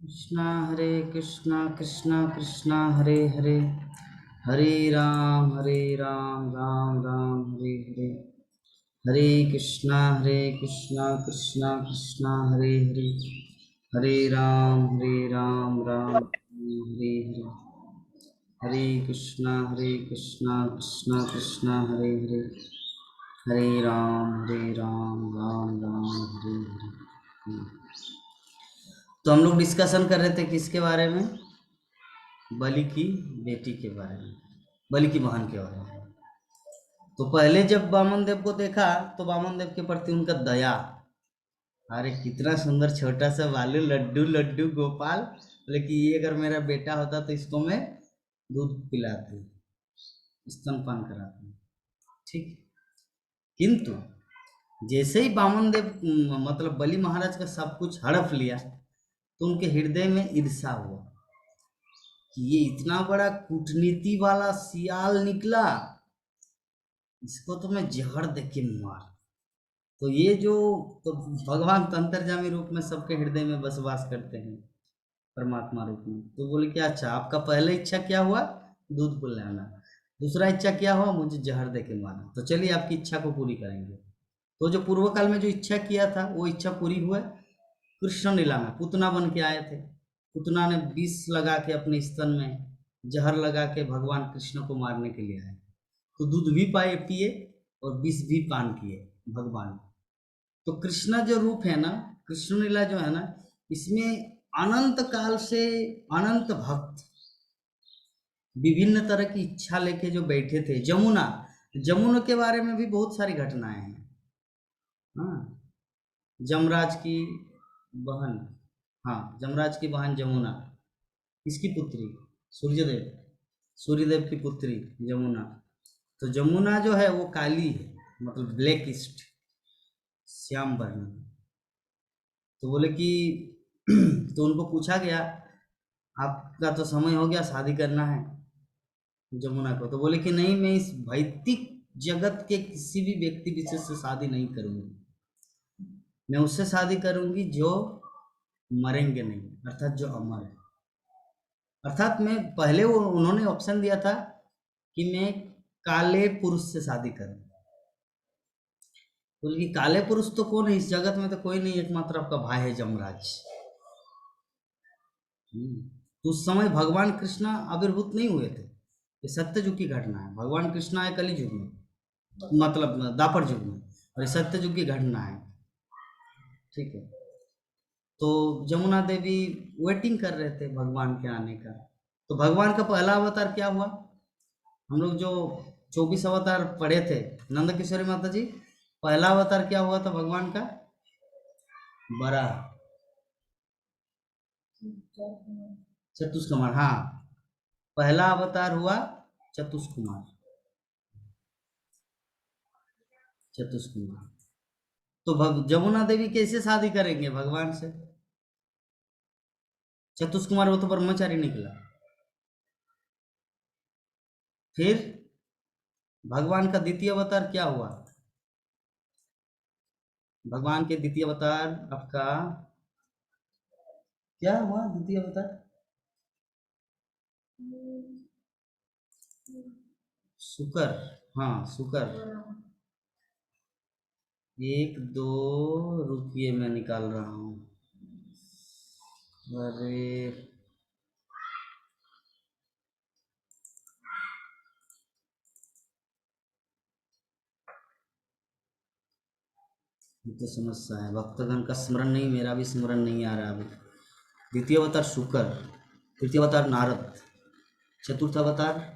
कृष्णा कृष्णा कृष्णा हरे हरे, हरे राम राम राम हरे हरे। हरे कृष्णा कृष्णा कृष्णा हरे हरे, हरे राम राम हरे हरे। हरे कृष्णा कृष्णा कृष्णा हरे हरे, हरे राम राम राम हरे हरे। तो हम लोग डिस्कशन कर रहे थे किसके बारे में? बलि की बेटी के बारे में, बलि की बहन के बारे में। तो पहले जब वामन देव को देखा तो वामन देव के प्रति उनका दया, अरे कितना सुंदर छोटा सा बालू, लड्डू लड्डू गोपाल, बोले कि ये अगर मेरा बेटा होता तो इसको मैं दूध पिलाती, स्तनपान कराती। ठीक। किंतु जैसे ही वामन देव मतलब बलि महाराज का सब कुछ हड़प लिया तो उनके हृदय में ईर्षा हुआ कि ये इतना बड़ा कूटनीति वाला सियाल निकला, इसको तो मैं जहर दे के मार। तो ये जो, तो भगवान तो अंतर्यामी रूप में सबके हृदय में बसवास करते हैं, परमात्मा रूप में। तो बोले कि अच्छा, आपका पहला इच्छा क्या हुआ? दूध पिलाना। दूसरा इच्छा क्या हुआ? मुझे जहर दे के मारना। तो चलिए आपकी इच्छा को पूरी करेंगे। तो जो पूर्व काल में जो इच्छा किया था वो इच्छा पूरी हुआ। कृष्ण लीला में पुतना बन के आए थे। पुतना ने विष लगा के अपने स्तन में जहर लगा के भगवान कृष्ण को मारने के लिए आए। तो दूध भी पाए पिए और विष भी पान किए भगवान। तो कृष्णा जो रूप है ना, कृष्ण लीला जो है ना, इसमें अनंत काल से अनंत भक्त विभिन्न तरह की इच्छा लेके जो बैठे थे। जमुना, जमुना के बारे में भी बहुत सारी घटनाएं हैं। हाँ, जमराज की बहन, हाँ जमराज की बहन जमुना, किसकी पुत्री? सूर्यदेव, सूर्यदेव की पुत्री जमुना। तो जमुना जो है वो काली है, मतलब ब्लैकिस्ट, श्याम वर्ण। तो बोले कि तो उनको पूछा गया आपका तो समय हो गया, शादी करना है जमुना को। तो बोले कि नहीं, मैं इस भौतिक जगत के किसी भी व्यक्ति विशेष से शादी नहीं करूंगी, मैं उससे शादी करूंगी जो मरेंगे नहीं, अर्थात जो अमर है। अर्थात मैं पहले वो उन्होंने ऑप्शन दिया था कि मैं काले पुरुष से शादी करूं। बोले कि काले पुरुष तो कौन है इस जगत में? तो कोई नहीं, एकमात्र आपका भाई है जमराज। तो उस समय भगवान कृष्णा आविर्भूत नहीं हुए थे। ये सत्य युग की घटना है। भगवान कृष्णा है कलि युग में, मतलब द्वापर युग में, और ये सत्य युग की घटना है। ठीक है। तो जमुना देवी वेटिंग कर रहे थे भगवान के आने का। तो भगवान का पहला अवतार क्या हुआ? हम लोग जो 24 अवतार पढ़े थे, नंद किशोरी माता जी, पहला अवतार क्या हुआ था भगवान का? बराह, चतुष्कुमार। हाँ, पहला अवतार हुआ चतुष्कुमार, चतुष्कुमार। तो जमुना देवी कैसे शादी करेंगे भगवान से? चतुष्कुमार वो तो ब्रह्मचारी निकला। फिर भगवान का द्वितीय अवतार क्या हुआ? भगवान के द्वितीय अवतार आपका क्या हुआ? द्वितीय अवतार शुकर। हाँ शुकर। एक दो, रुकिए मैं निकाल रहा हूँ। अरे ये तो समस्या है, भक्तगण का स्मरण नहीं, मेरा भी स्मरण नहीं आ रहा अभी। द्वितीय अवतार शुकर, तृतीय अवतार नारद, चतुर्थ अवतार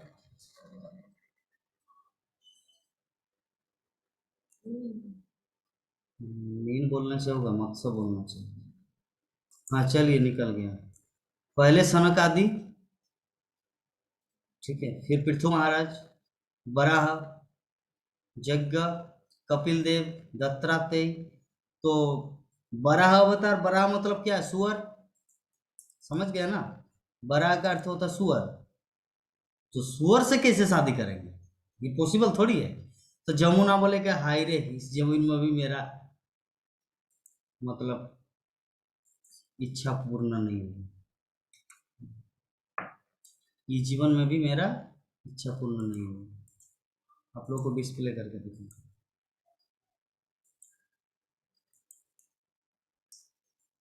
मीन बोलने से होगा, मत्स्य बोलना चाहिए। हाँ चलिए निकल गया। पहले सनक आदि, ठीक है, फिर पृथु महाराज, बराह, यज्ञ, कपिल देव, दत्तात्रेय। तो बराह अवतार, बराह मतलब क्या है? सुअर, समझ गया ना? बराह का अर्थ होता है सुअर। तो सुअर से कैसे शादी करेंगे? ये पॉसिबल थोड़ी है। तो जमुना बोले कि हाय रे, इस जमीन में भी मेरा मतलब इच्छा पूर्ण नहीं हुई, ये जीवन में भी मेरा इच्छा पूर्ण नहीं हुई। आप लोगों को डिस्प्ले करके दिखाऊंगा।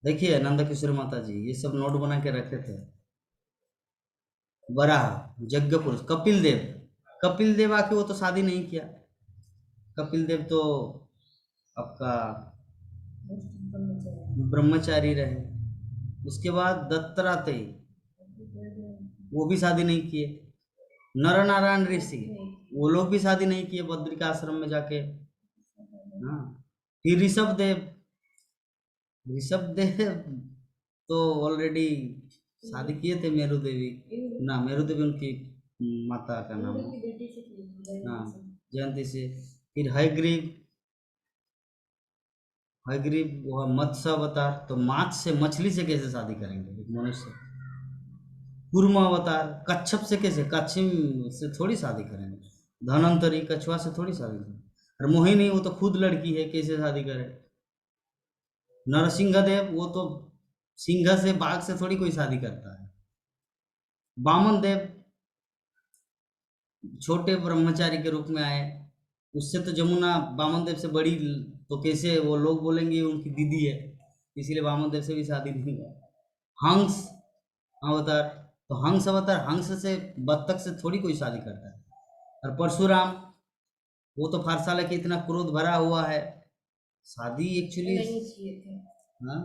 देखिए नंद किशोर माता जी ये सब नोट बना के रखे थे। वराह, यज्ञ पुरुष, कपिल देव आके वो तो शादी नहीं किया। कपिल देव तो आपका ब्रह्मचारी रहे। उसके बाद दत्तात्रेय, वो भी शादी नहीं किए। नर नारायण ऋषि, वो लोग भी शादी नहीं किए बद्रिका आश्रम में जाके। हाँ, फिर ऋषभ देव तो ऑलरेडी शादी किए थे मेरू देवी, ना मेरू देवी उनकी माता का नाम है। हाँ, जयंती से। फिर हयग्रीव वो मत्स्य अवतार, तो माछ से मछली से कैसे शादी करेंगे एक मनुष्य। कूर्म अवतार, कच्छप से कैसे, कच्छप से थोड़ी शादी करेंगे। धनवंतरी कछुआ से थोड़ी शादी करेंगे। और मोहिनी वो तो खुद लड़की है, कैसे शादी करे। नरसिंह देव वो तो सिंह से, बाघ से थोड़ी कोई शादी करता है। वामन देव छोटे ब्रह्मचारी के रूप में आए, उससे तो जमुना वामन देव से बड़ी, तो कैसे वो लोग बोलेंगे उनकी दीदी है, इसीलिए वामन देव से भी शादी नहीं हुआ। हंस अवतार, तो हंस अवतार, हंस से बत्तख से थोड़ी कोई शादी करता है। और परशुराम वो तो फारसा लेके इतना क्रोध भरा हुआ है, शादी एक्चुअली हाँ।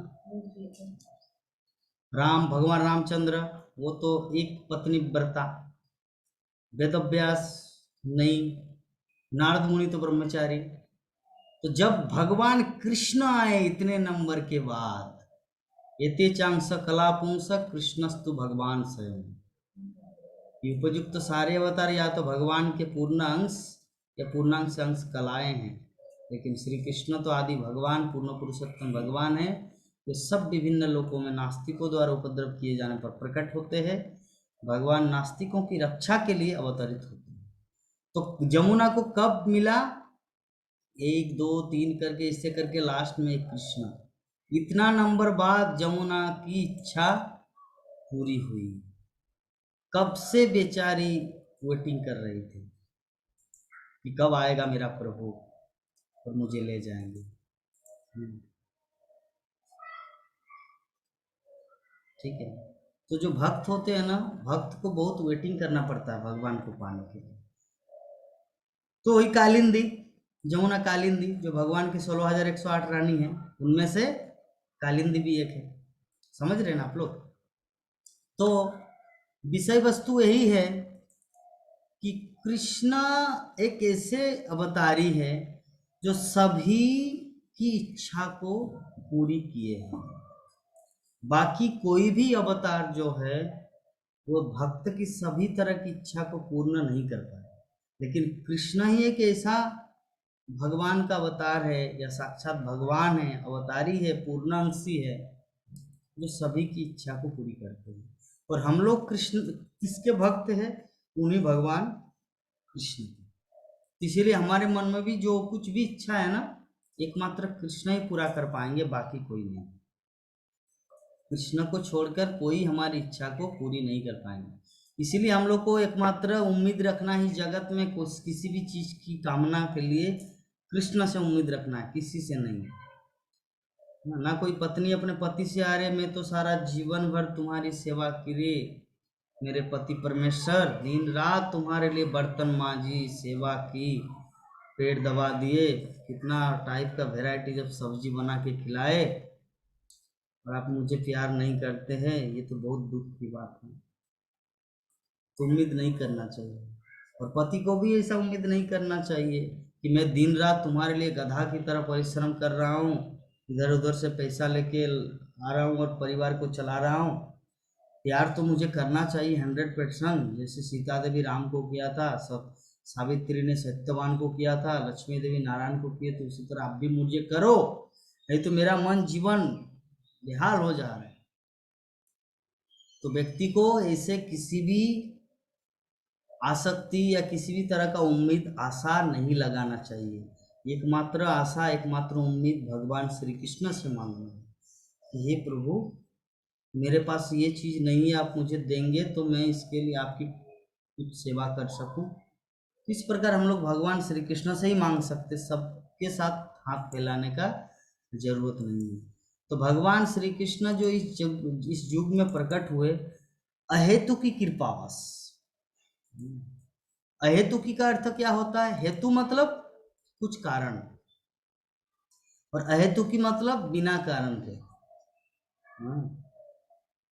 भगवान रामचंद्र वो तो एक पत्नी व्रता। वेदव्यास नहीं, नारद मुनि तो ब्रह्मचारी। तो जब भगवान कृष्ण आए इतने नंबर के बाद, एते चांस कला पुंस कृष्णस्तु भगवान स्वयं, उपयुक्त तो सारे अवतार या तो भगवान के पूर्ण अंश या पूर्णांश अंश कलाएं हैं, लेकिन श्री कृष्ण तो आदि भगवान पूर्ण पुरुषोत्तम भगवान है। तो सब विभिन्न लोकों में नास्तिकों द्वारा उपद्रव किए जाने पर प्रकट होते हैं। भगवान नास्तिकों की रक्षा के लिए अवतरित होते हैं। तो जमुना को कब मिला, 1 2 3 करके इससे करके लास्ट में कृष्ण, इतना नंबर बाद जमुना की इच्छा पूरी हुई। कब से बेचारी वेटिंग कर रही थी कि कब आएगा मेरा प्रभु और मुझे ले जाएंगे। ठीक है, तो जो भक्त होते हैं ना, भक्त को बहुत वेटिंग करना पड़ता है भगवान को पाने के लिए। तो वही कालिंदी, जमुना कालिंदी जो भगवान की 16,108 रानी है, उनमें से कालिंदी भी एक है। समझ रहे हैं ना आप लोग। तो विषय वस्तु यही है कि कृष्णा एक ऐसे अवतारी है जो सभी की इच्छा को पूरी किए हैं। बाकी कोई भी अवतार जो है वो भक्त की सभी तरह की इच्छा को पूर्ण नहीं कर पाए, लेकिन कृष्ण ही एक ऐसा भगवान का अवतार है या साक्षात भगवान है, अवतारी है, पूर्णांशी है, जो सभी की इच्छा को पूरी करते हैं। और हम लोग कृष्ण किसके भक्त हैं, उन्हीं भगवान कृष्ण के। इसीलिए हमारे मन में भी जो कुछ भी इच्छा है ना, एकमात्र कृष्ण ही पूरा कर पाएंगे, बाकी कोई नहीं। कृष्ण को छोड़कर कोई हमारी इच्छा को पूरी नहीं कर पाएंगे। इसीलिए हम लोग को एकमात्र उम्मीद रखना ही जगत में किसी भी चीज की कामना के लिए कृष्ण से उम्मीद रखना है, किसी से नहीं। ना कोई पत्नी अपने पति से आ रहे मैं तो सारा जीवन भर तुम्हारी सेवा करे मेरे पति परमेश्वर, दिन रात तुम्हारे लिए बर्तन मांजी, सेवा की, पेट दबा दिए, कितना टाइप का वैरायटी जब सब्जी बना के खिलाए, और आप मुझे प्यार नहीं करते हैं, ये तो बहुत दुख की बात है। तो उम्मीद नहीं करना चाहिए, और पति को भी ऐसा उम्मीद नहीं करना चाहिए कि मैं दिन रात तुम्हारे लिए गधा की तरह परिश्रम कर रहा हूँ, इधर उधर से पैसा लेके आ रहा हूँ और परिवार को चला रहा हूँ। प्यार तो मुझे करना चाहिए 100%, जैसे सीता देवी राम को किया था, सब सावित्री ने सत्यवान को किया था, लक्ष्मी देवी नारायण को किए, तो उसी तरह आप भी मुझे करो, नहीं तो मेरा मन जीवन बेहाल हो जा रहा है। तो व्यक्ति को ऐसे किसी भी आसक्ति या किसी भी तरह का उम्मीद आशा नहीं लगाना चाहिए। एकमात्र आशा, एकमात्र उम्मीद भगवान श्री कृष्ण से मांगना है कि हे प्रभु मेरे पास ये चीज़ नहीं है, आप मुझे देंगे तो मैं इसके लिए आपकी कुछ सेवा कर सकूं। इस प्रकार हम लोग भगवान श्री कृष्ण से ही मांग सकते, सबके साथ हाथ फैलाने का जरूरत नहीं है। तो भगवान श्री कृष्ण जो इस युग में प्रकट हुए, अहेतु की कृपा बस। अहेतु की का अर्थ क्या होता है? हेतु मतलब कुछ कारण, और अहेतु की मतलब बिना कारण के।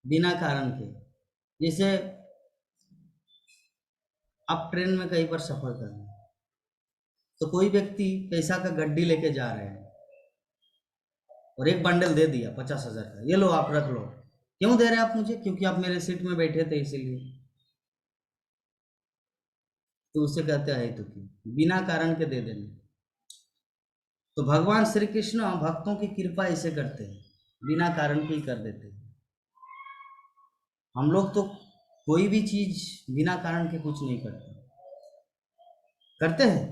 बिना कारण के, जैसे आप ट्रेन में कहीं पर सफर कर रहे हैं, तो कोई व्यक्ति पैसा का गड्डी लेके जा रहे हैं और एक बंडल दे दिया 50,000 का, ये लो आप रख लो। क्यों दे रहे हैं आप मुझे? क्योंकि आप मेरे सीट में बैठे थे इसीलिए। तो उसे कहते हैं हेतु की, बिना कारण के दे देने। तो भगवान श्री कृष्ण भक्तों की कृपा ऐसे करते हैं, बिना कारण के ही कर देते हैं। हम लोग तो कोई भी चीज बिना कारण के कुछ नहीं करते। करते हैं?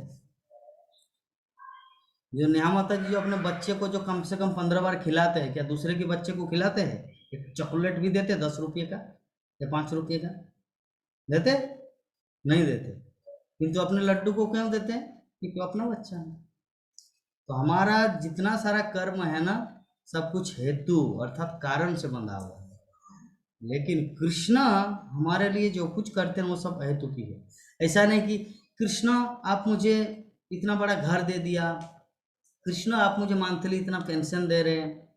जो नेहा माता जी जो अपने बच्चे को जो कम से कम 15 बार खिलाते हैं, क्या दूसरे के बच्चे को खिलाते हैं? एक चॉकलेट भी देते 10 रुपये का या 5 रुपये का? देते? नहीं देते। किंतु अपने लड्डू को क्यों देते हैं? क्योंकि अपना बच्चा है। तो हमारा जितना सारा कर्म है ना, सब कुछ हेतु अर्थात कारण से बंधा हुआ है। लेकिन कृष्ण हमारे लिए जो कुछ करते हैं वो सब हेतु की है। ऐसा नहीं कि कृष्ण आप मुझे इतना बड़ा घर दे दिया, कृष्ण आप मुझे मंथली इतना पेंशन दे रहे हैं,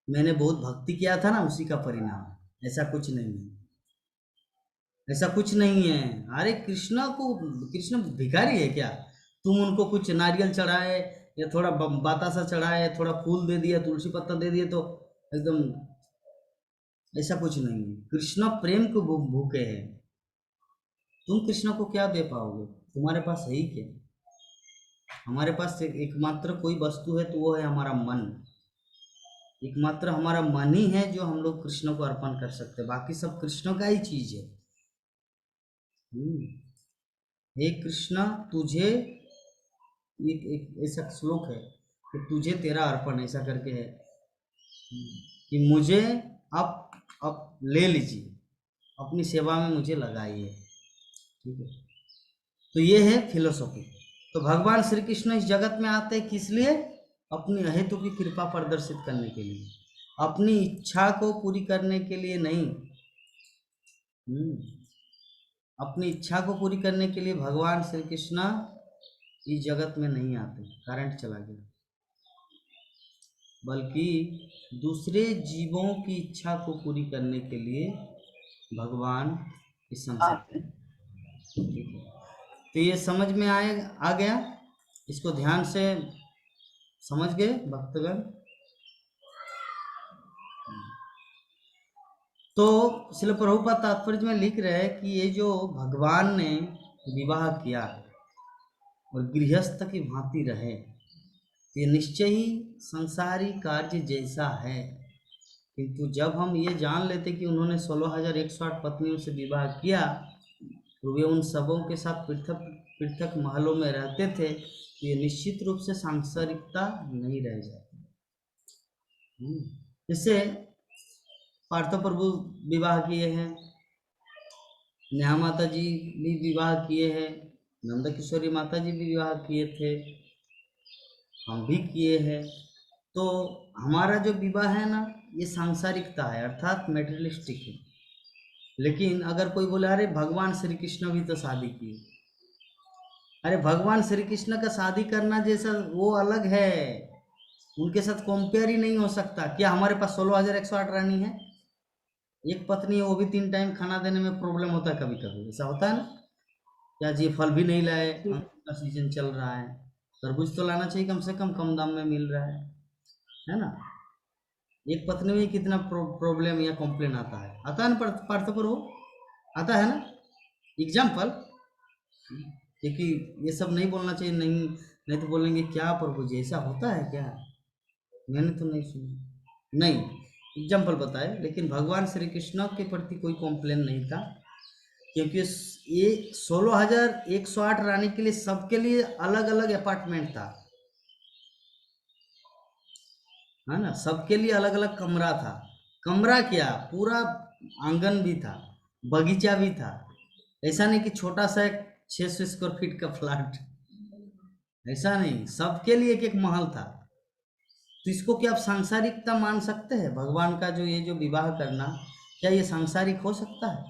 मैंने बहुत भक्ति किया था ना उसी का परिणाम। ऐसा कुछ नहीं है, ऐसा कुछ नहीं है। अरे कृष्ण भिखारी है क्या? तुम उनको कुछ नारियल चढ़ाए या थोड़ा बतासा चढ़ाए, थोड़ा फूल दे दिया, तुलसी पत्ता दे दिए तो एकदम, ऐसा कुछ नहीं है। कृष्ण प्रेम को भूखे हैं। तुम कृष्ण को क्या दे पाओगे? तुम्हारे पास है ही क्या? हमारे पास एकमात्र कोई वस्तु है तो वो है हमारा मन। एकमात्र हमारा मन ही है जो हम लोग कृष्ण को अर्पण कर सकते हैं, बाकी सब कृष्ण का ही चीज है। हे कृष्ण तुझे, एक ऐसा श्लोक है कि तुझे तेरा अर्पण, ऐसा करके है कि मुझे आप ले लीजिए, अपनी सेवा में मुझे लगाइए। ठीक है, तो ये है फिलोसॉफी। तो भगवान श्री कृष्ण इस जगत में आते हैं किस लिए? अपनी अहेतु की कृपा प्रदर्शित करने के लिए, अपनी इच्छा को पूरी करने के लिए नहीं। अपनी इच्छा को पूरी करने के लिए भगवान श्री कृष्ण इस जगत में नहीं आते। करंट चला गया। बल्कि दूसरे जीवों की इच्छा को पूरी करने के लिए भगवान इस संसार में। ठीक है, तो ये समझ में आ गया? इसको ध्यान से समझ गए भक्तगण? तो श्रील प्रभुपाद तात्पर्य में लिख रहे हैं कि ये जो भगवान ने विवाह किया और गृहस्थ की भांति रहे, ये निश्चय ही संसारी कार्य जैसा है। किंतु जब हम ये जान लेते कि उन्होंने 16,108 पत्नियों से विवाह किया, तो वे उन सबों के साथ पृथक पृथक महलों में रहते थे, तो ये निश्चित रूप से सांसारिकता नहीं रह जाती। जैसे पार्थ प्रभु विवाह किए हैं, नेहा माता जी भी विवाह किए हैं, नंद किशोरी माता जी भी विवाह किए थे, हम भी किए हैं। तो हमारा जो विवाह है ना, ये सांसारिकता है अर्थात मेटेरियलिस्टिक है। लेकिन अगर कोई बोले अरे भगवान श्री कृष्ण भी तो शादी किए, अरे भगवान श्री कृष्ण का शादी करना जैसा वो अलग है, उनके साथ कंपेयर ही नहीं हो सकता। क्या हमारे पास 16,108 रानी है? एक पत्नी है, वो भी 3 टाइम खाना देने में प्रॉब्लम होता है कभी कभी, ऐसा होता है ना? क्या जी फल भी नहीं लाए, अंगूर का सीजन चल रहा है, तरबूज तो लाना चाहिए कम से कम, कम दाम में मिल रहा है ना? एक पत्नी में कितना प्रॉब्लम या कंप्लेन आता है ना? पार्थ पर वो आता है ना? एग्जाम्पल, क्योंकि ये सब नहीं बोलना चाहिए, नहीं नहीं तो बोलेंगे क्या प्रभु जी ऐसा होता है क्या, मैंने तो नहीं सुना। नहीं, एग्जाम्पल बताए। लेकिन भगवान श्री कृष्ण के प्रति कोई कंप्लेन नहीं था, क्योंकि ये 16,108 रानी के लिए सबके लिए अलग अलग अपार्टमेंट था, है ना? सबके लिए अलग अलग कमरा था। कमरा क्या, पूरा आंगन भी था, बगीचा भी था। ऐसा नहीं कि छोटा सा एक 600 स्क्वायर फीट का फ्लैट, ऐसा नहीं, सबके लिए एक एक महल था। तो इसको क्या आप सांसारिकता मान सकते हैं? भगवान का जो ये जो विवाह करना, क्या ये सांसारिक हो सकता है?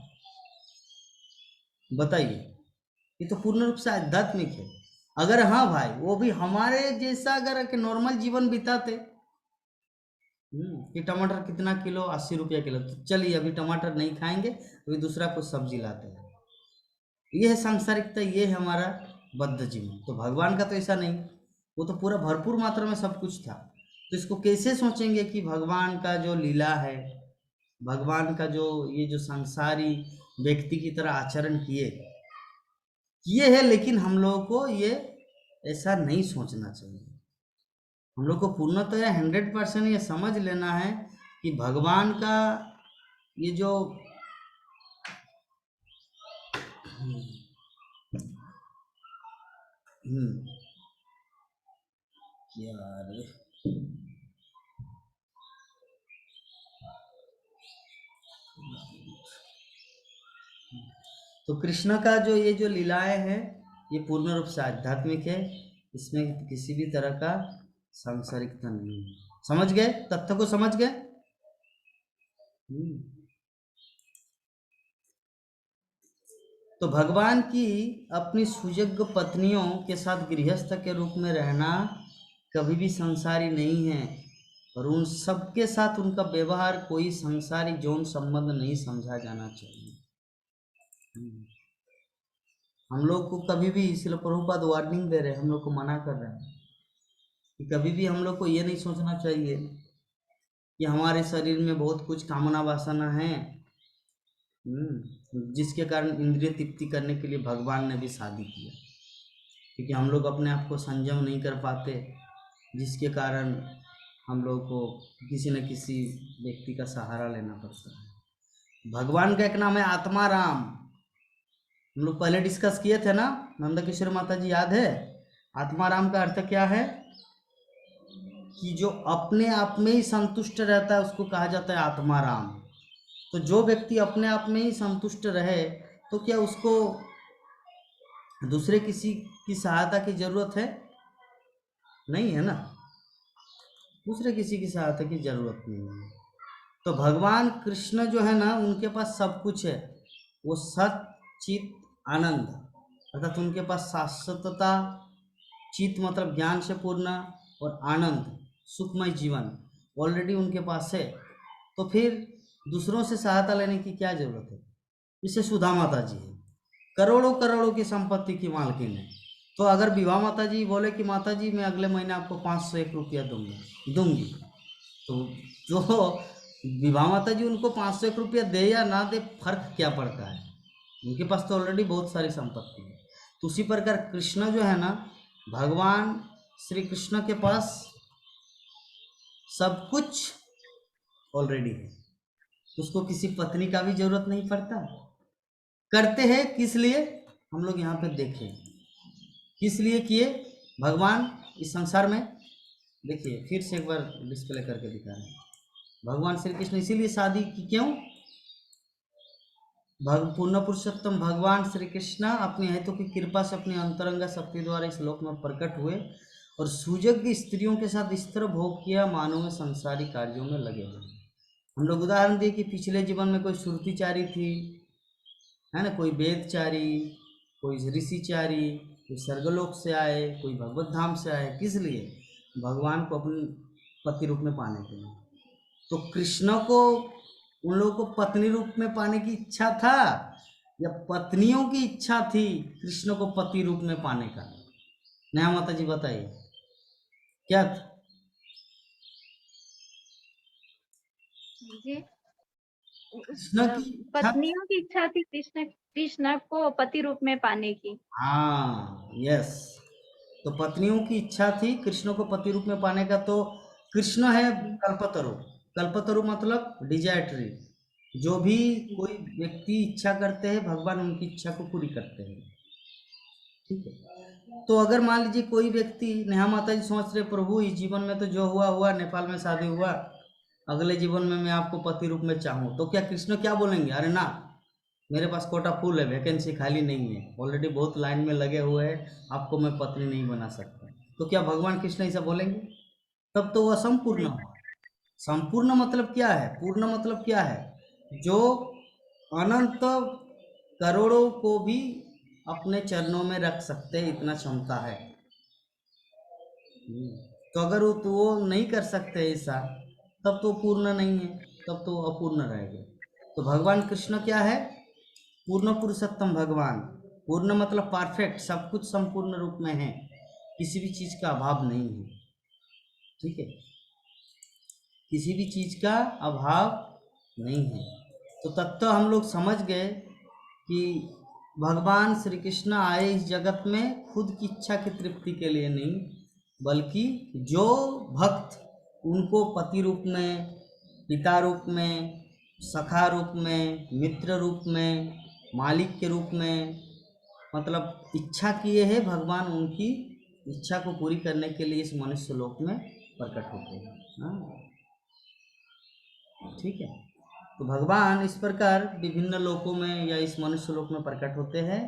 बताइए। ये तो पूर्ण रूप से आध्यात्मिक है। अगर हाँ भाई, वो भी हमारे जैसा अगर के नॉर्मल जीवन बिताते, कि टमाटर कितना किलो, 80 रुपया किलो, तो चलिए अभी टमाटर नहीं खाएंगे, अभी दूसरा कुछ सब्जी लाते हैं। ये है सांसारिकता, ये है हमारा बद्ध जीवन। तो भगवान का तो ऐसा नहीं, वो तो पूरा भरपूर मात्रा में सब कुछ था। तो इसको कैसे सोचेंगे कि भगवान का जो लीला है, भगवान का जो ये जो संसारी व्यक्ति की तरह आचरण किए किए है, लेकिन हम लोगों को ये ऐसा नहीं सोचना चाहिए। हम लोग को पूर्णतः 100% ये समझ लेना है कि भगवान का ये जो यार, तो कृष्ण का जो ये जो लीलाएं हैं, ये पूर्ण रूप से आध्यात्मिक है। इसमें किसी भी तरह का सांसारिकता नहीं है। समझ गए? तथ्य को समझ गए? तो भगवान की अपनी सुयोग्य पत्नियों के साथ गृहस्थ के रूप में रहना कभी भी संसारी नहीं है, और उन सबके साथ उनका व्यवहार कोई संसारी यौन संबंध नहीं समझा जाना चाहिए। हम लोग को कभी भी, इसलिए प्रभुपाद वार्निंग दे रहे हैं, हम लोग को मना कर रहे हैं कि कभी भी हम लोग को ये नहीं सोचना चाहिए कि हमारे शरीर में बहुत कुछ कामना वासना है, जिसके कारण इंद्रिय तृप्ति करने के लिए भगवान ने भी शादी किया, क्योंकि हम लोग अपने आप को संयम नहीं कर पाते, जिसके कारण हम लोग को किसी न किसी व्यक्ति का सहारा लेना पड़ता है। भगवान का एक नाम है आत्मा राम, हम लोग पहले डिस्कस किए थे ना, नंद किशोर माता जी, याद है? आत्मा राम का अर्थ क्या है? कि जो अपने आप में ही संतुष्ट रहता है उसको कहा जाता है आत्मा राम। तो जो व्यक्ति अपने आप में ही संतुष्ट रहे, तो क्या उसको दूसरे किसी की सहायता की जरूरत है? नहीं है ना, दूसरे किसी की सहायता की जरूरत नहीं है। तो भगवान कृष्ण जो है ना, उनके पास सब कुछ है, वो सत चित आनंद, अर्थात उनके पास शाश्वतता, चित मतलब ज्ञान से पूर्ण, और आनंद सुखमय जीवन ऑलरेडी उनके पास है। तो फिर दूसरों से सहायता लेने की क्या जरूरत है? जैसे सुधा माता जी है, करोड़ों करोड़ों की संपत्ति की मालकिन है, तो अगर विवाह माता जी बोले कि माता जी मैं अगले महीने आपको 501 रुपया दूंगी, तो जो विवाह माता जी उनको 501 रुपया दे या ना दे, फर्क क्या पड़ता है? उनके पास तो ऑलरेडी बहुत सारी संपत्ति है। तो उसी प्रकार कृष्ण जो है ना, भगवान श्री कृष्ण के पास सब कुछ ऑलरेडी है, तो उसको किसी पत्नी का भी जरूरत नहीं पड़ता। करते हैं किस लिए? हम लोग यहाँ पे देखें किस लिए किए भगवान इस संसार में। देखिए फिर से एक बार डिस्प्ले करके दिखा रहे हैं। भगवान श्री कृष्ण इसीलिए शादी की, क्यों? पूर्ण पुरुषोत्तम भगवान श्री कृष्ण अपने हेतु की कृपा से अपनी अंतरंगा शक्ति द्वारा इस लोक में प्रकट हुए, और सुजग स्त्रियों के साथ इस तरह भोग किया मानो में संसारी कार्यों में लगे हुए। हम लोग उदाहरण दिए कि पिछले जीवन में कोई सुरतिचारी थी, है ना, कोई वेदचारी, कोई ऋषिचारी, कोई स्वर्गलोक से आए, कोई भगवत धाम से आए, किस लिए? भगवान को अपनी पति रूप में पाने के लिए। तो कृष्ण को उन लोगों को पत्नी रूप में पाने की इच्छा था, या पत्नियों की इच्छा थी कृष्ण को पति रूप में पाने का? नया माता जी बताइए क्या था? जी, कृष्ण की इच्छा, पत्नियों की इच्छा थी कृष्ण कृष्ण को पति रूप में पाने की। हाँ यस, तो पत्नियों की इच्छा थी कृष्ण को पति रूप में पाने का। तो कृष्ण है कल्पतरु, कल्पतरु मतलब डिजायर ट्री, जो भी कोई व्यक्ति इच्छा करते हैं भगवान उनकी इच्छा को पूरी करते हैं, ठीक है। तो अगर मान लीजिए कोई व्यक्ति, नेहा माता जी सोच रहे प्रभु इस जीवन में तो जो हुआ हुआ, नेपाल में शादी हुआ, अगले जीवन में मैं आपको पति रूप में चाहूँ, तो क्या कृष्ण क्या बोलेंगे, अरे ना, मेरे पास कोटा फुल है, वैकेंसी खाली नहीं है, ऑलरेडी बहुत लाइन में लगे हुए हैं, आपको मैं पत्नी नहीं बना सकता। तो क्या भगवान कृष्ण ऐसा बोलेंगे? तब तो वह संपूर्ण नहीं। हुआ। संपूर्ण मतलब क्या है, पूर्ण मतलब क्या है, जो अनंत करोड़ों को भी अपने चरणों में रख सकते हैं, इतना क्षमता है। तो अगर वो नहीं कर सकते ऐसा, तब तो पूर्ण नहीं है, तब तो अपूर्ण रहेगा। तो भगवान कृष्ण क्या है, पूर्ण पुरुषोत्तम भगवान। पूर्ण मतलब परफेक्ट, सब कुछ संपूर्ण रूप में है, किसी भी चीज का अभाव नहीं है। ठीक है, किसी भी चीज का अभाव नहीं है। तो तब तो हम लोग समझ गए कि भगवान श्री कृष्ण आए इस जगत में खुद की इच्छा की तृप्ति के लिए नहीं, बल्कि जो भक्त उनको पति रूप में, पिता रूप में, सखा रूप में, मित्र रूप में, मालिक के रूप में, मतलब इच्छा किए हैं, भगवान उनकी इच्छा को पूरी करने के लिए इस मनुष्य लोक में प्रकट होते हैं। हाँ, ठीक है। तो भगवान इस प्रकार विभिन्न लोकों में या इस मनुष्य लोक में प्रकट होते हैं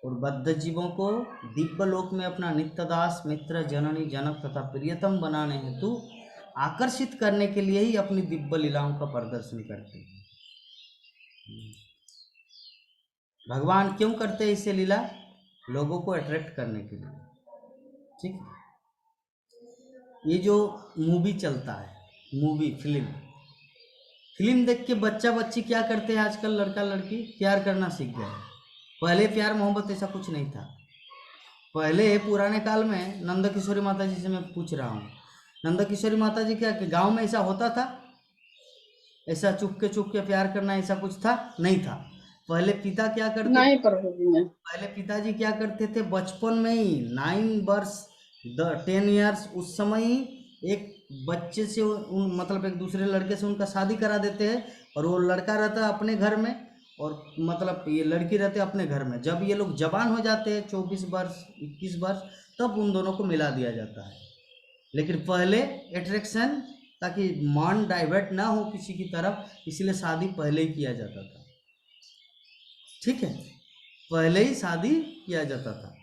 और बद्ध जीवों को दिव्य लोक में अपना नित्य दास, मित्र, जननी, जनक तथा प्रियतम बनाने हेतु आकर्षित करने के लिए ही अपनी दिव्य लीलाओं का प्रदर्शन करते हैं। भगवान क्यों करते हैं इसे लीला? लोगों को अट्रैक्ट करने के लिए। ठीक है। ये जो मूवी चलता है, मूवी फिल्म, फिल्म देख के बच्चा बच्ची क्या करते हैं आजकल, लड़का लड़की प्यार करना सीख गए। पहले प्यार मोहब्बत ऐसा कुछ नहीं था। पहले पुराने काल में, नंद किशोरी माता जी से मैं पूछ रहा हूँ, नंद किशोरी माता जी क्या गांव में ऐसा होता था? ऐसा चुप के प्यार करना ऐसा कुछ था? नहीं था। पहले पिता क्या करते, नहीं प्रभु जी ने। पहले पिताजी क्या करते थे, बचपन में ही 9 वर्ष 10 इयर्स उस समय ही एक बच्चे से मतलब एक दूसरे लड़के से उनका शादी करा देते हैं, और वो लड़का रहता है अपने घर में और मतलब ये लड़की रहते अपने घर में। जब ये लोग जवान हो जाते हैं 24 वर्ष 21 वर्ष, तब उन दोनों को मिला दिया जाता है। लेकिन पहले अट्रैक्शन, ताकि मन डाइवर्ट ना हो किसी की तरफ, इसलिए शादी पहले ही किया जाता था। ठीक है, पहले ही शादी किया जाता था।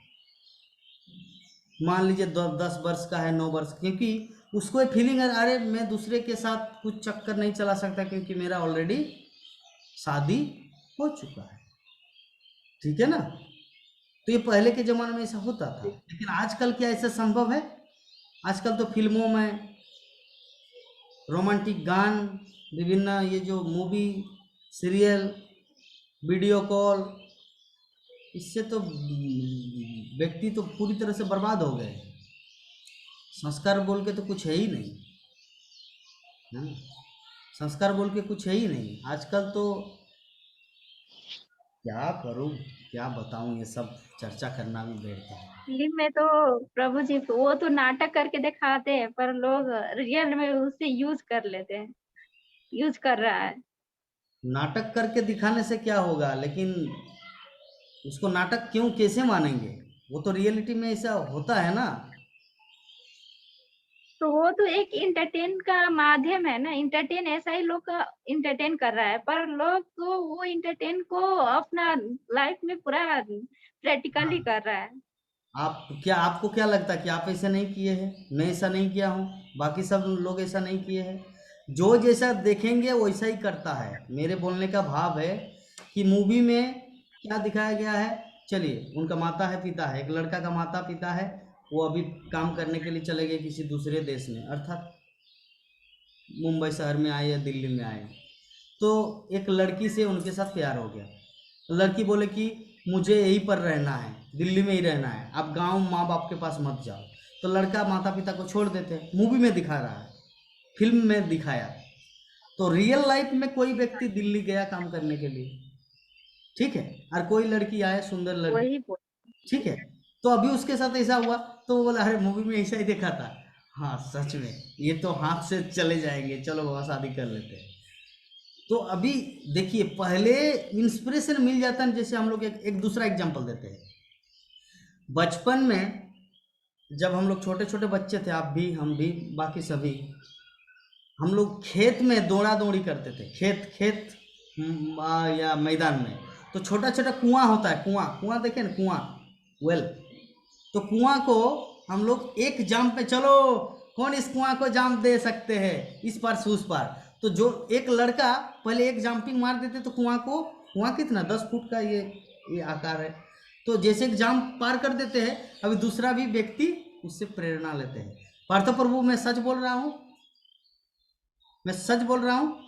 मान लीजिए 10 वर्ष का है, 9 वर्ष, क्योंकि उसको ये फीलिंग है, अरे मैं दूसरे के साथ कुछ चक्कर नहीं चला सकता क्योंकि मेरा ऑलरेडी शादी हो चुका है। ठीक है ना? तो ये पहले के ज़माने में ऐसा होता था, लेकिन आजकल क्या ऐसा संभव है? आजकल तो फिल्मों में रोमांटिक गान, विभिन्न ये जो मूवी, सीरियल, वीडियो कॉल, इससे तो व्यक्ति तो पूरी तरह से बर्बाद हो गए। संस्कार बोल के तो कुछ है ही नहीं। हाँ, संस्कार बोल के कुछ है ही नहीं आजकल तो। क्या करूं, क्या बताऊं, ये सब चर्चा करना भी व्यर्थ है। फिल्म में तो प्रभु जी वो तो नाटक करके दिखाते हैं, पर लोग रियल में उसे यूज कर लेते हैं, यूज कर रहा है। नाटक करके दिखाने से क्या होगा, लेकिन उसको नाटक क्यों, कैसे मानेंगे? वो तो रियलिटी में ऐसा होता है ना। तो वो तो एक इंटरटेन का माध्यम है ना, इंटरटेन ऐसा ही लोग का इंटरटेन कर रहा है, पर लोग तो वो इंटरटेन को अपना लाइफ में पूरा प्रैक्टिकली कर रहा है। आप क्या, आपको क्या लगता है कि आप ऐसा नहीं किए हैं? मैं ऐसा नहीं किया हूँ, बाकी सब लोग ऐसा नहीं किए हैं। जो जैसा देखेंगे वैसा ही करता है। मेरे बोलने का भाव है कि मूवी में क्या दिखाया गया है, चलिए उनका माता है पिता है, एक लड़का का माता पिता है, वो अभी काम करने के लिए चले गए किसी दूसरे देश में, अर्थात मुंबई शहर में आए या दिल्ली में आए, तो एक लड़की से उनके साथ प्यार हो गया। लड़की बोले कि मुझे यहीं पर रहना है, दिल्ली में ही रहना है, आप गांव माँ बाप के पास मत जाओ। तो लड़का माता पिता को छोड़ देते हैं। मूवी में दिखा रहा है, फिल्म में दिखाया। तो रियल लाइफ में कोई व्यक्ति दिल्ली गया काम करने के लिए, ठीक है, और कोई लड़की आए, सुंदर लड़की, वही बोल। ठीक है, तो अभी उसके साथ ऐसा हुआ, तो वो बोला अरे मूवी में ऐसा ही देखा था। हाँ सच में ये तो हाथ से चले जाएंगे, चलो बाबा शादी कर लेते हैं। तो अभी देखिए, पहले इंस्पिरेशन मिल जाता है। जैसे हम लोग एक दूसरा एग्जांपल देते हैं। बचपन में जब हम लोग छोटे छोटे बच्चे थे, आप भी, हम भी, बाकी सभी, हम लोग खेत में दौड़ा दौड़ी करते थे, खेत खेत या मैदान में, तो छोटा छोटा कुआं होता है, कुआं कुआं देखे ना, कुआं वेल, तो कुआं को हम लोग एक जाम पे, चलो कौन इस कुआं को जाम दे सकते हैं, इस पार से उस पार, तो जो एक लड़का पहले एक जंपिंग मार देते तो कुआं को, कुआं कितना 10 फुट का ये आकार है, तो जैसे एक जाम पार कर देते हैं, अभी दूसरा भी व्यक्ति उससे प्रेरणा लेते हैं। पार्थ प्रभु मैं सच बोल रहा हूँ, मैं सच बोल रहा हूँ,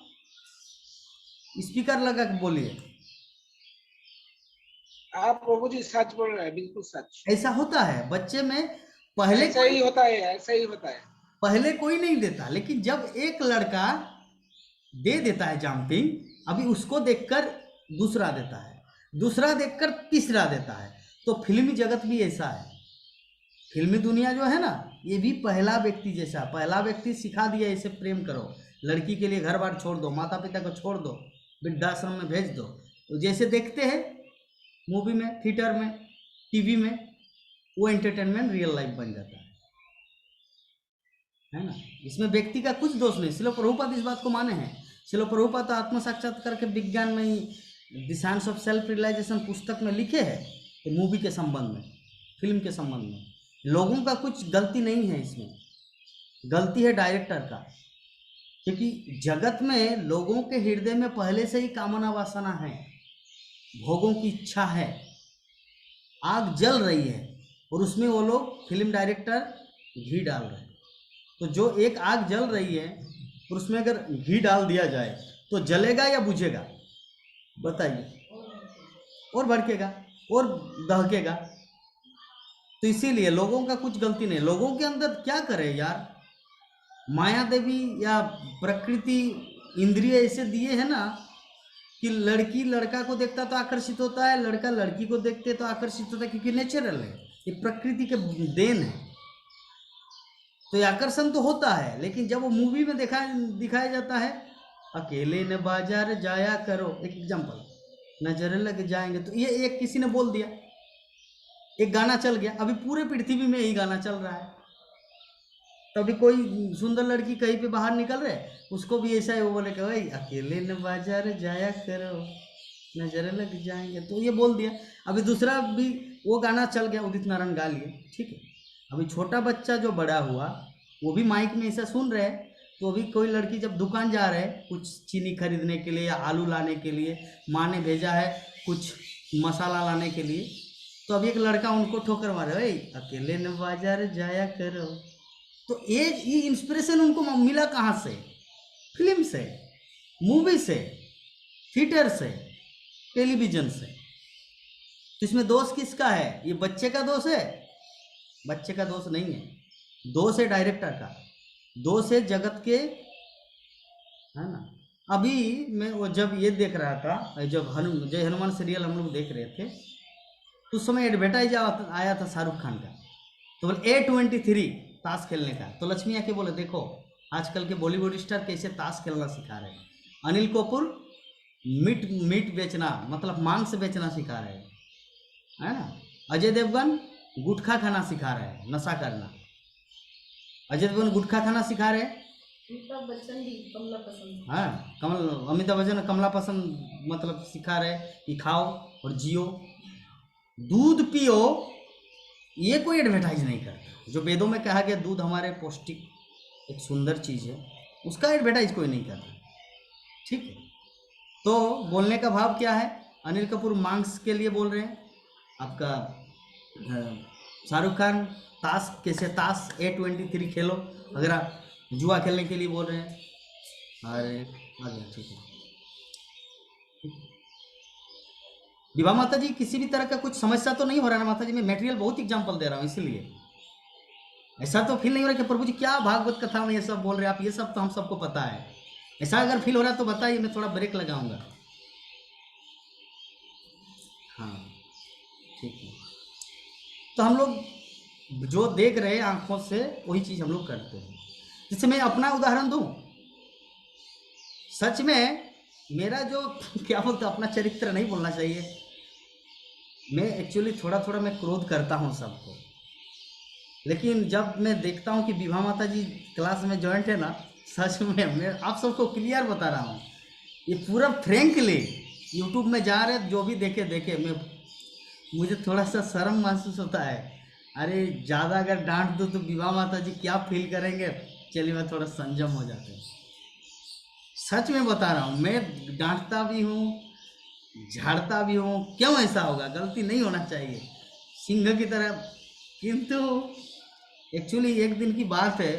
स्पीकर लगा के बोलिए। आप प्रभु जी सच बोल रहे हैं, बिल्कुल सच। ऐसा होता है बच्चे में, पहले ऐसा ही होता है, ऐसा ही होता है। पहले कोई नहीं देता, लेकिन जब एक लड़का दे देता है जंपिंग, अभी उसको देखकर दूसरा देता है, दूसरा देखकर तीसरा देता है, तो फिल्मी जगत भी ऐसा है, फिल्मी दुनिया जो है ना, ये भी पहला व्यक्ति जैसा, पहला व्यक्ति सिखा दिया इसे प्रेम करो, लड़की के लिए घर बार छोड़ दो, माता पिता को छोड़ दो, वृद्धाश्रम में भेज दो, तो जैसे देखते हैं मूवी में, थिएटर में, टीवी में, वो एंटरटेनमेंट रियल लाइफ बन जाता है ना। इसमें व्यक्ति का कुछ दोष नहीं, श्रील प्रभुपाद इस बात को माने हैं। श्रील प्रभुपाद तो आत्म साक्षात्कार के विज्ञान में ही, the science of self realisation पुस्तक में लिखे हैं, तो मूवी के संबंध में, फिल्म के संबंध में लोगों का कुछ गलती नहीं है, इसमें गलती है डायरेक्टर का, क्योंकि जगत में लोगों के हृदय में पहले से ही कामना वासना है, भोगों की इच्छा है, आग जल रही है, और उसमें वो लोग फिल्म डायरेक्टर घी डाल रहे हैं। तो जो एक आग जल रही है और उसमें अगर घी डाल दिया जाए तो जलेगा या बुझेगा, बताइए, और भड़केगा और दहकेगा। तो इसीलिए लोगों का कुछ गलती नहीं, लोगों के अंदर क्या करे यार, माया देवी या प्रकृति इंद्रिय ऐसे दिए हैं ना कि लड़की लड़का को देखता तो आकर्षित होता है, लड़का लड़की को देखते तो आकर्षित होता है, क्योंकि नेचुरल है, ये प्रकृति के देन है, तो ये आकर्षण तो होता है। लेकिन जब वो मूवी में दिखाया जाता है, अकेले न बाजार जाया करो, एक एग्जांपल, नजर लग जाएंगे, तो ये एक किसी ने बोल दिया, एक गाना चल गया, अभी पूरे पृथ्वी में यही गाना चल रहा है, तभी कोई सुंदर लड़की कहीं पे बाहर निकल रहे, उसको भी ऐसा है, वो बोले कि भाई अकेले न बाजार जाया करो, नजर लग जाएंगे, तो ये बोल दिया। अभी दूसरा भी वो गाना चल गया, उदित नारायण गा लिए, ठीक है। अभी छोटा बच्चा जो बड़ा हुआ वो भी माइक में ऐसा सुन रहे हैं, तो अभी कोई लड़की जब दुकान जा रहे हैं कुछ चीनी खरीदने के लिए या आलू लाने के लिए, माँ ने भेजा है कुछ मसाला लाने के लिए, तो अभी एक लड़का उनको ठोकर मारे, भाई अकेले न बाजार जाया करो, तो ये इंस्पिरेशन उनको मिला कहाँ से, फिल्म से, मूवी से, थिएटर से, टेलीविजन से। तो इसमें दोष किसका है, ये बच्चे का दोष है? बच्चे का दोष नहीं है, दोष है डायरेक्टर का, दोष है जगत के, है ना। अभी मैं वो जब ये देख रहा था, जब जय हनुमान सीरियल हम लोग देख रहे थे, तो उस समय एडवर्टाइज आया था शाहरुख खान का, तो बोले A23 ताश खेलने का, तो लक्ष्मी आके बोले देखो आजकल के बॉलीवुड स्टार कैसे ताश खेलना सिखा रहे हैं, अनिल कपूर मीट बेचना, मतलब मांस बेचना सिखा रहे हैं, है ना। अजय देवगन गुटखा खाना सिखा रहे हैं, नशा करना, अजय देवगन गुटखा खाना सिखा रहे हैं, अमिताभ बच्चन भी कमला पसंद, हाँ अमिताभ बच्चन कमला पसंद, मतलब सिखा रहे कि खाओ और जियो, दूध पियो, ये कोई एडवर्टाइज नहीं करता। जो वेदों में कहा गया दूध हमारे पौष्टिक एक सुंदर चीज़ है, उसका एडवर्टाइज कोई नहीं करता, ठीक है। तो बोलने का भाव क्या है, अनिल कपूर मांस के लिए बोल रहे हैं, आपका शाहरुख खान ताश, कैसे ताश A23 खेलो, अगर आप जुआ खेलने के लिए बोल रहे हैं, अरे आ गया, ठीक है। विवाह माता जी किसी भी तरह का कुछ समस्या तो नहीं हो रहा ना माता जी, मैं मटेरियल बहुत एग्जांपल दे रहा हूँ, इसीलिए ऐसा तो फील नहीं हो रहा कि प्रभु जी क्या भागवत कथा में ये सब बोल रहे हैं आप, ये सब तो हम सबको पता है। ऐसा अगर फील हो रहा है तो बताइए, मैं थोड़ा ब्रेक लगाऊंगा। हाँ ठीक है, तो हम लोग जो देख रहे हैं आंखों से वही चीज़ हम लोग करते हैं। जैसे मैं अपना उदाहरण दूं, सच में मेरा जो क्या बोलते अपना चरित्र नहीं बोलना चाहिए, मैं एक्चुअली थोड़ा थोड़ा मैं क्रोध करता हूँ सबको, लेकिन जब मैं देखता हूँ कि विभा माता जी क्लास में जॉइंट है ना, सच में मैं आप सबको क्लियर बता रहा हूँ, ये पूरा फ्रेंकली यूट्यूब में जा रहे जो भी देखे देखे, मैं मुझे थोड़ा सा शर्म महसूस होता है। अरे ज़्यादा अगर डांट दूँ तो विवाह माता जी क्या फील करेंगे। चलिए मैं थोड़ा संयम हो जाते हैं। सच में बता रहा हूँ, मैं डांटता भी हूँ, झाड़ता भी हूँ। क्यों ऐसा होगा? गलती नहीं होना चाहिए सिंह की तरह। किंतु एक्चुअली एक दिन की बात है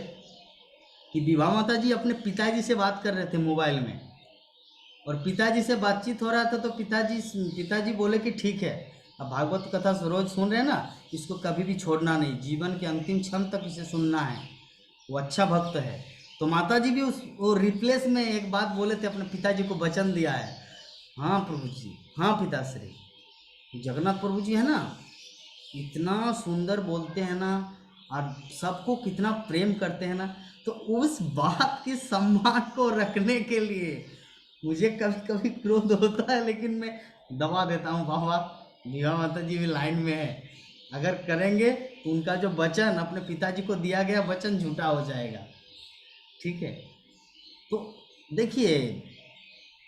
कि विवाह माता जी अपने पिताजी से बात कर रहे थे मोबाइल में, और पिताजी से बातचीत हो रहा था तो पिताजी बोले कि ठीक है, अब भागवत कथा रोज सुन रहे हैं ना, इसको कभी भी छोड़ना नहीं, जीवन के अंतिम क्षण तक इसे सुनना है, वो अच्छा भक्त है। तो माता जी भी उस वो रिप्लेस में एक बात बोले थे, अपने पिताजी को वचन दिया है। हाँ प्रभु जी, हाँ पिताश्री। जगन्नाथ प्रभु जी है ना, इतना सुंदर बोलते हैं ना, और सबको कितना प्रेम करते हैं ना। तो उस बात के सम्मान को रखने के लिए मुझे कभी कभी क्रोध होता है, लेकिन मैं दबा देता हूँ। बाबा विवाह माता जी भी लाइन में है, अगर करेंगे तो उनका जो वचन, अपने पिताजी को दिया गया वचन झूठा हो जाएगा। ठीक है, तो देखिए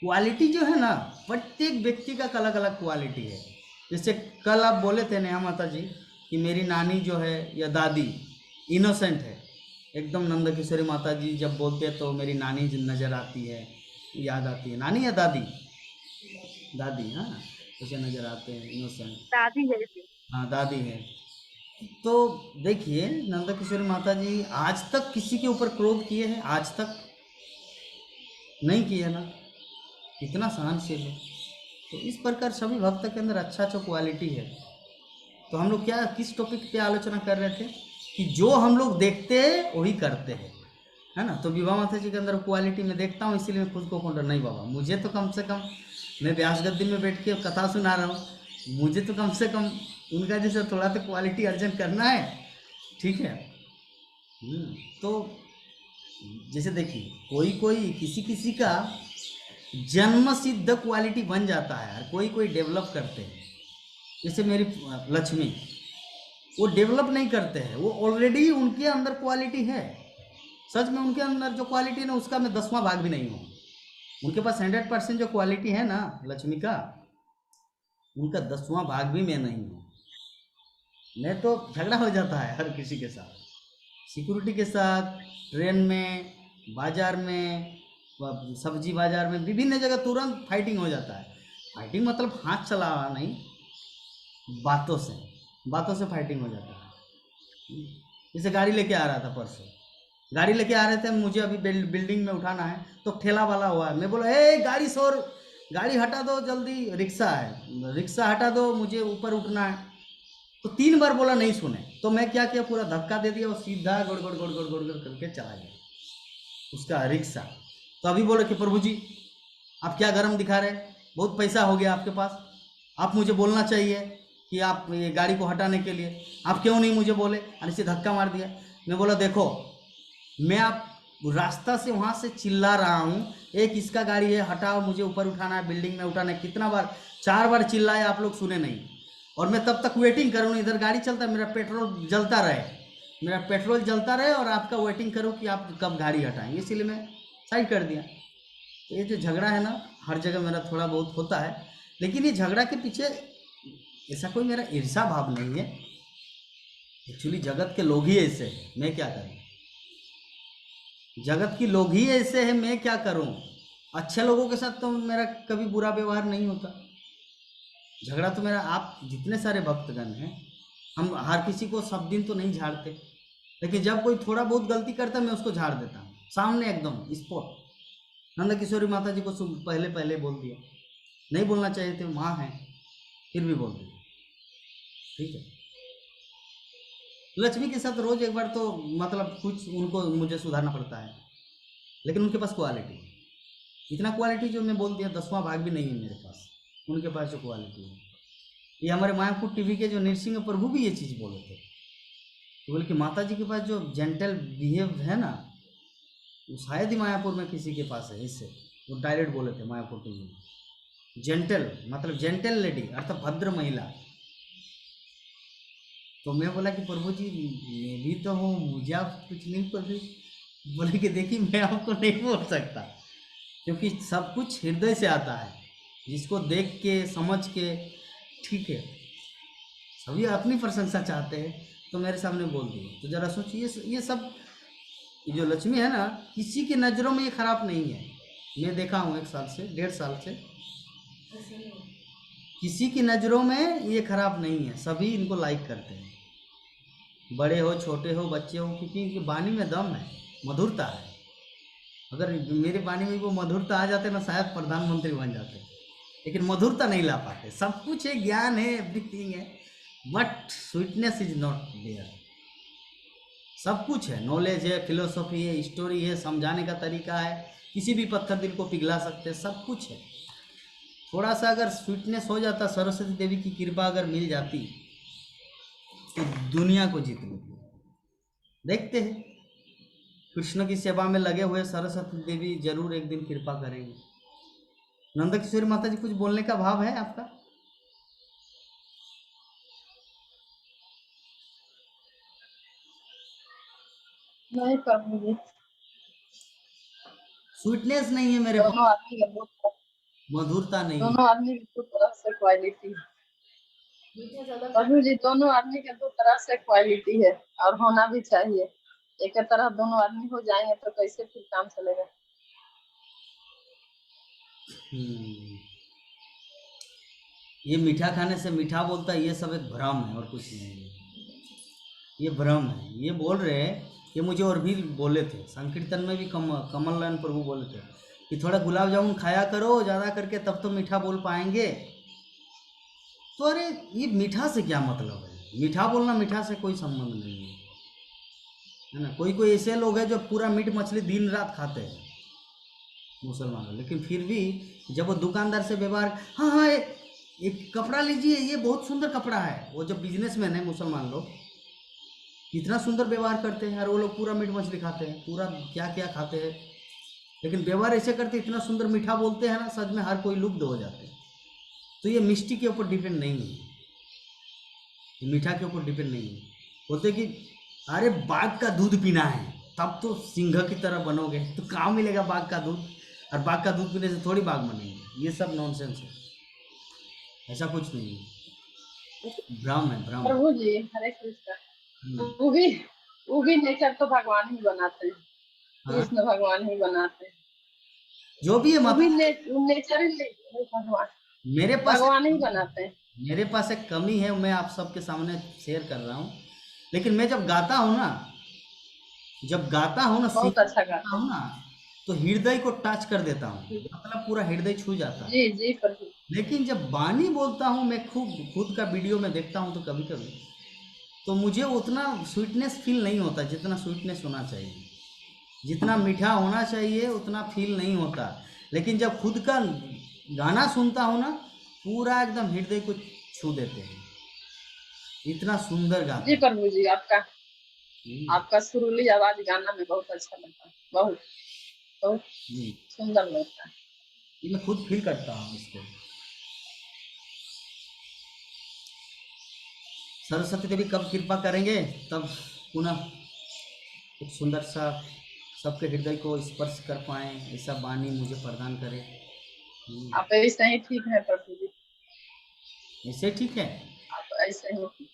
क्वालिटी जो है ना, प्रत्येक व्यक्ति का अलग अलग क्वालिटी है। जैसे कल आप बोले थे नेहा माता जी कि मेरी नानी जो है या दादी इनोसेंट है एकदम। नंद किशोरी माता जी जब बोलते हैं तो मेरी नानी नज़र आती है, याद आती है। नानी या दादी? दादी, हाँ उसे नज़र आते हैं, इनोसेंट। दादी जैसी। हाँ दादी है। तो देखिए नंद किशोरी माता जी आज तक किसी के ऊपर क्रोध किए हैं? आज तक नहीं किए ना, कितना सहनशील है। तो इस प्रकार सभी भक्त के अंदर अच्छा अच्छा क्वालिटी है। तो हम लोग क्या किस टॉपिक पे आलोचना कर रहे थे कि जो हम लोग देखते हैं वही करते हैं, है ना। तो विवाह माता जी के अंदर क्वालिटी में देखता हूँ, इसीलिए मैं खुद को काउंटर नहीं बाबा, मुझे तो कम से कम, मैं व्यास गद्दी में बैठ के कथा सुना रहा हूँ, मुझे तो कम से कम उनका जैसे थोड़ा तो क्वालिटी अर्जन करना है। ठीक है। तो जैसे देखिए कोई कोई किसी किसी का जन्म सिद्ध क्वालिटी बन जाता है और कोई कोई डेवलप करते हैं। जैसे मेरी लक्ष्मी, वो डेवलप नहीं करते हैं, वो ऑलरेडी उनके अंदर क्वालिटी है। सच में उनके अंदर जो क्वालिटी है ना, उसका मैं 10वां भाग भी नहीं हूँ। उनके पास 100% जो क्वालिटी है ना लक्ष्मी का, उनका 10वां भाग भी मैं नहीं हूँ। मैं तो झगड़ा हो जाता है हर किसी के साथ, सिक्योरिटी के साथ, ट्रेन में, बाजार में, सब्जी बाजार में, विभिन्न जगह तुरंत फाइटिंग हो जाता है। फाइटिंग मतलब हाथ चलाना नहीं, बातों से फाइटिंग हो जाता है। जैसे गाड़ी लेके आ रहा था परसों, गाड़ी लेके आ रहे थे, मुझे अभी बिल्डिंग में उठाना है, तो ठेला वाला हुआ है। मैं बोला ए गाड़ी हटा दो जल्दी, रिक्शा है, रिक्शा हटा दो, मुझे ऊपर उठना है। तो 3 बार बोला, नहीं सुने। तो मैं क्या किया, पूरा धक्का दे दिया, और सीधा गोड़ गोड़ गोड़ गोड़ गोड़ गोड़ करके चला गया उसका रिक्शा। तो अभी बोले कि प्रभु जी आप क्या गरम दिखा रहे, बहुत पैसा हो गया आपके पास, आप मुझे बोलना चाहिए कि आप ये गाड़ी को हटाने के लिए, आप क्यों नहीं मुझे बोले, और इसे धक्का मार दिया। मैं बोला देखो, मैं आप रास्ता से वहाँ से चिल्ला रहा हूँ, एक इसका गाड़ी है, हटाओ, मुझे ऊपर उठाना है, बिल्डिंग में उठाना है। कितना बार, 4 बार चिल्लाए, आप लोग सुने नहीं। और मैं तब तक वेटिंग करूँ, इधर गाड़ी चलता है, मेरा पेट्रोल जलता रहे, और आपका वेटिंग करूँ कि आप कब गाड़ी हटाएंगे, इसीलिए मैं साइड कर दिया। तो ये जो झगड़ा है ना, हर जगह मेरा थोड़ा बहुत होता है, लेकिन ये झगड़ा के पीछे ऐसा कोई मेरा ईर्षा भाव नहीं है। एक्चुअली जगत के लोग ही ऐसे हैं, मैं क्या करूँ, जगत की लोग ही ऐसे हैं, मैं क्या करूँ। अच्छे लोगों के साथ तो मेरा कभी बुरा व्यवहार नहीं होता। झगड़ा तो मेरा, आप जितने सारे भक्तगण हैं, हम हर किसी को सब दिन तो नहीं झाड़ते, लेकिन जब कोई थोड़ा बहुत गलती करता है मैं उसको झाड़ देता हूँ सामने, एकदम स्पॉट। नंद किशोरी माता जी को पहले बोल दिया, नहीं बोलना चाहिए थे, माँ है, फिर भी बोल दिया। ठीक है। लक्ष्मी के साथ रोज एक बार तो मतलब कुछ उनको मुझे सुधारना पड़ता है, लेकिन उनके पास क्वालिटी, इतना क्वालिटी जो मैं बोल दिया 10वां भाग भी नहीं है मेरे पास, उनके पास जो क्वालिटी है। ये हमारे मायापुर टीवी के जो नृसिंह प्रभु भी ये चीज़ बोले थे, तो बोले कि माता जी के पास जो जेंटल बिहेव है ना, वो शायद ही मायापुर में किसी के पास है। इससे वो डायरेक्ट बोले थे मायापुर टीवी में, जेंटल मतलब जेंटल लेडी अर्थात भद्र महिला। तो मैं बोला कि प्रभु जी मैं भी तो हूँ, मुझे आप कुछ नहीं पता। बोले कि देखिए मैं आपको नहीं बोल सकता, क्योंकि सब कुछ हृदय से आता है, जिसको देख के समझ के, ठीक है, सभी अपनी प्रशंसा चाहते हैं तो मेरे सामने बोल दिए। तो जरा सोचिए, ये सब, ये जो लक्ष्मी है ना, किसी की नज़रों में ये खराब नहीं है। मैं देखा हूँ 1 साल से 1.5 साल से, ऐसे नहीं। किसी की नज़रों में ये खराब नहीं है, सभी इनको लाइक करते हैं, बड़े हो छोटे हो बच्चे हो, क्योंकि इनकी वाणी में दम है, मधुरता है। अगर मेरी वाणी में वो मधुरता आ जाते ना, शायद प्रधानमंत्री बन जाते, लेकिन मधुरता नहीं ला पाते। सब कुछ है, ज्ञान है, एवरीथिंग है, but sweetness is not there. सब कुछ है, नॉलेज है, फिलोसॉफी है, स्टोरी है, समझाने का तरीका है, किसी भी पत्थर दिल को पिघला सकते हैं, सब कुछ है। थोड़ा सा अगर स्वीटनेस हो जाता, सरस्वती देवी की कृपा अगर मिल जाती, तो दुनिया को जीत लेती। देखते हैं, कृष्ण की सेवा में लगे हुए सरस्वती देवी जरूर एक दिन कृपा करेंगे। नंद किशोरी माता जी, कुछ बोलने का भाव है आपका? नहीं प्रभु जी, स्वीटनेस नहीं है मेरे दोनों पास, आदमी का बहुत, मधुरता नहीं है। दोनों आदमी की दो तरह से क्वालिटी है। मीठा ज्यादा प्रभु जी, दोनों आदमी के दो तरह से क्वालिटी है और होना भी चाहिए। एक ही तरह दोनों आदमी हो जाएंगे तो कैसे फिर काम चलेगा? हम्म, ये मीठा खाने से मीठा बोलता है, ये सब एक भ्रम है और कुछ नहीं है। ये भ्रम है, ये बोल रहे हैं, ये मुझे और भी बोले थे संकीर्तन में भी, कमल नयन प्रभु बोले थे कि थोड़ा गुलाब जामुन खाया करो ज़्यादा करके, तब तो मीठा बोल पाएंगे। तो अरे ये मीठा से क्या मतलब है? मीठा बोलना मीठा से कोई संबंध नहीं है ना। कोई कोई ऐसे लोग हैं जो पूरा मीट मछली दिन रात खाते हैं, मुसलमान लोग, लेकिन फिर भी जब वो दुकानदार से व्यवहार, हाँ हाँ एक कपड़ा लीजिए, ये बहुत सुंदर कपड़ा है, वो जो बिजनेसमैन है मुसलमान लोग, कितना सुंदर व्यवहार करते हैं, और वो लोग पूरा मीट मछली खाते हैं, पूरा क्या क्या खाते हैं, लेकिन व्यवहार ऐसे करते, इतना सुंदर मीठा बोलते हैं ना, सच में हर कोई लुब्ध हो जाते हैं। तो ये मिष्टी के ऊपर डिपेंड नहीं है, ये मीठा के ऊपर डिपेंड नहीं है। बोलते कि अरे बाघ का दूध पीना है, तब तो सिंह की तरह बनोगे, तो कहाँ मिलेगा बाघ का दूध, और बाघ का दूध पीने से थोड़ी बाघ बनेंगे। ये सब नॉनसेंस है, ऐसा कुछ नहीं है, भ्रम है, भ्रम। प्रभु जी हरे कृष्ण। हम्म, वो भी नेचर तो भगवान ही बनाते हैं, हाँ, कृष्ण भगवान ही बनाते हैं। जो भी है वो माता, भी नेचर ही भगवान, मेरे पास भगवान ही बनाते हैं। मेरे पास एक कमी है, मैं आप सबके सामने शेयर कर रहा हूँ। लेकिन मैं जब गाता हूँ ना, जब गाता हूँ ना, बहुत सिंगिंग अच्छा करता गाते हूँ हैं। ना, तो हृदय को टच कर देता हूँ, मतलब पूरा हृदय छू जाता है। जी जी प्रभु। लेकिन जब बानी बोलता हूँ, मैं खुद का वीडियो में देखता हूँ, तो कभी कभी तो मुझे उतना स्वीटनेस फील नहीं होता जितना स्वीटनेस होना चाहिए, जितना मीठा होना चाहिए उतना फील नहीं होता। लेकिन जब खुद का गाना सुनता हूँ ना, पूरा एकदम हृदय को छू देते हैं, इतना सुंदर गाते जी हैं। प्रभु जी, आपका हम्म, आपका सुरीली आवाज गाना में बहुत अच्छा लगता है, बहुत बहुत जी, सुंदर लगता है। ये मैं खुद फील करता हूँ इसको। सरस्वती देवी कब कृपा करेंगे, तब पुनः एक सुंदर सा सबके हृदय को स्पर्श कर पाए, ऐसा वाणी मुझे प्रदान करे। आप ऐसे ही ठीक है प्रभु जी, ऐसे ठीक है। आप ऐसे ही,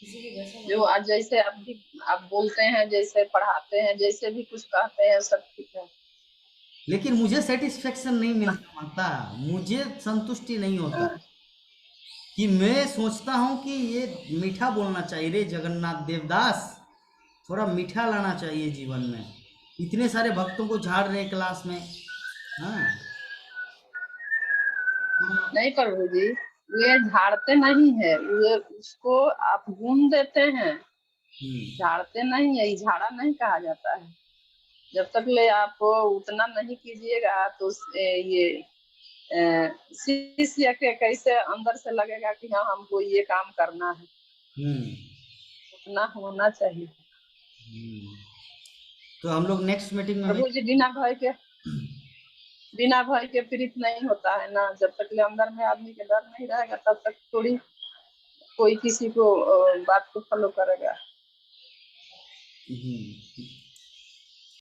किसी के जैसा जो नहीं। आज जैसे आप भी आप बोलते हैं, जैसे पढ़ाते हैं, जैसे भी कुछ कहते हैं, सब ठीक है लेकिन मुझे सेटिस्फेक्शन नहीं मिलता माता, मुझे संतुष्टि नहीं होता, हाँ। कि मैं सोचता हूँ कि ये मीठा बोलना चाहिए रे जगन्नाथ देवदास, थोड़ा मीठा लाना चाहिए जीवन में। इतने सारे भक्तों को झाड़ रहे हैं क्लास में, हाँ। नहीं प्रभु जी, वे झाड़ते नहीं है, वे उसको आप गुण देते हैं, हम्म, झाड़ते नहीं है, ये झाड़ा नहीं कहा जाता है। जब तक ले आप उतना नहीं कीजिएगा तो ये शिष्य के कैसे अंदर से लगेगा कि हाँ हमको ये काम करना है, हम्म, उतना होना चाहिए। हम्म। तो हम लोग नेक्स्ट मीटिंग में प्रभु जी बिना भय के प्रीत नहीं होता है ना, जब तक ले अंदर में आदमी के डर नहीं रहेगा तब तक थोड़ी कोई किसी को बात को फॉलो करेगा। हम्म,